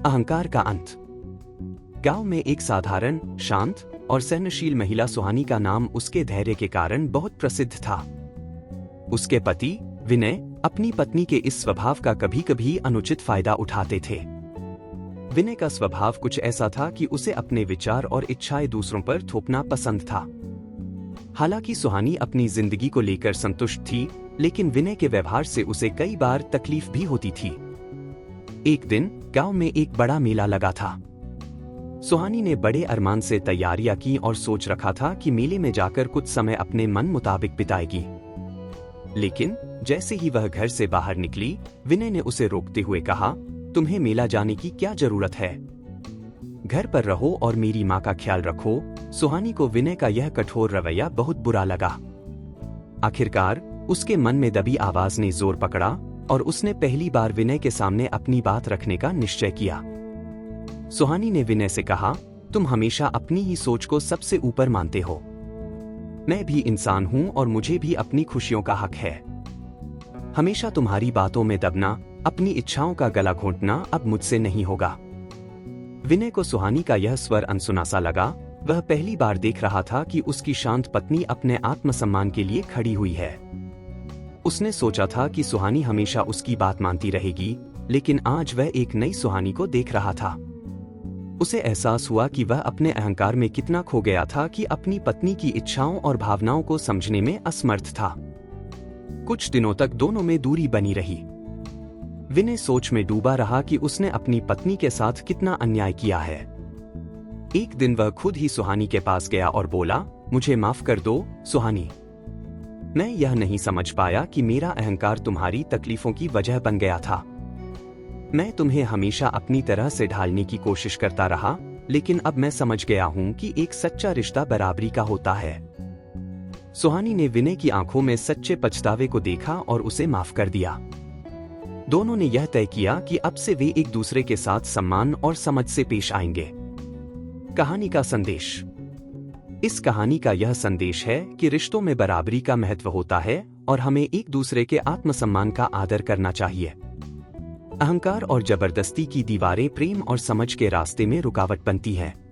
अहंकार का अंत। गांव में एक साधारण, शांत और सहनशील महिला सुहानी का नाम उसके धैर्य के कारण बहुत प्रसिद्ध था। उसके पति विनय अपनी पत्नी के इस स्वभाव का कभी-कभी अनुचित फायदा उठाते थे। विनय का स्वभाव कुछ ऐसा था कि उसे अपने विचार और इच्छाएं दूसरों पर थोपना पसंद था। हालांकि सुहानी अपनी जिंदगी को लेकर संतुष्ट थी, लेकिन विनय के व्यवहार से उसे कई बार तकलीफ भी होती थी। एक दिन गांव में एक बड़ा मेला लगा था। सुहानी ने बड़े अरमान से तैयारियां की और सोच रखा था कि मेले में जाकर कुछ समय अपने मन मुताबिक बिताएगी। लेकिन जैसे ही वह घर से बाहर निकली, विनय ने उसे रोकते हुए कहा, तुम्हें मेला जाने की क्या जरूरत है? घर पर रहो और मेरी माँ का ख्याल रखो। सुहानी को विनय का यह कठोर रवैया बहुत बुरा लगा। आखिरकार उसके मन में दबी आवाज ने जोर पकड़ा और उसने पहली बार विनय के सामने अपनी बात रखने का निश्चय किया। सुहानी ने विनय से कहा, तुम हमेशा अपनी ही सोच को सबसे ऊपर मानते हो। मैं भी इंसान हूं और मुझे भी अपनी खुशियों का हक है। हमेशा तुम्हारी बातों में दबना, अपनी इच्छाओं का गला घोंटना अब मुझसे नहीं होगा। विनय को सुहानी का यह स्वर अनसुना सा लगा। वह पहली बार देख रहा था कि उसकी शांत पत्नी अपने आत्मसम्मान के लिए खड़ी हुई है। उसने सोचा था कि सुहानी हमेशा उसकी बात मानती रहेगी, लेकिन आज वह एक नई सुहानी को देख रहा था। उसे एहसास हुआ कि वह अपने अहंकार में कितना खो गया था कि अपनी पत्नी की इच्छाओं और भावनाओं को समझने में असमर्थ था। कुछ दिनों तक दोनों में दूरी बनी रही। विनय सोच में डूबा रहा कि उसने अपनी पत्नी के साथ कितना अन्याय किया है। एक दिन वह खुद ही सुहानी के पास गया और बोला, मुझे माफ कर दो सुहानी। मैं यह नहीं समझ पाया कि मेरा अहंकार तुम्हारी तकलीफों की वजह बन गया था। मैं तुम्हें हमेशा अपनी तरह से ढालने की कोशिश करता रहा, लेकिन अब मैं समझ गया हूं कि एक सच्चा रिश्ता बराबरी का होता है। सुहानी ने विनय की आंखों में सच्चे पछतावे को देखा और उसे माफ कर दिया। दोनों ने यह तय किया कि अब से वे एक दूसरे के साथ सम्मान और समझ से पेश आएंगे। कहानी का संदेश। इस कहानी का यह संदेश है कि रिश्तों में बराबरी का महत्व होता है और हमें एक दूसरे के आत्मसम्मान का आदर करना चाहिए। अहंकार और जबरदस्ती की दीवारें प्रेम और समझ के रास्ते में रुकावट बनती हैं।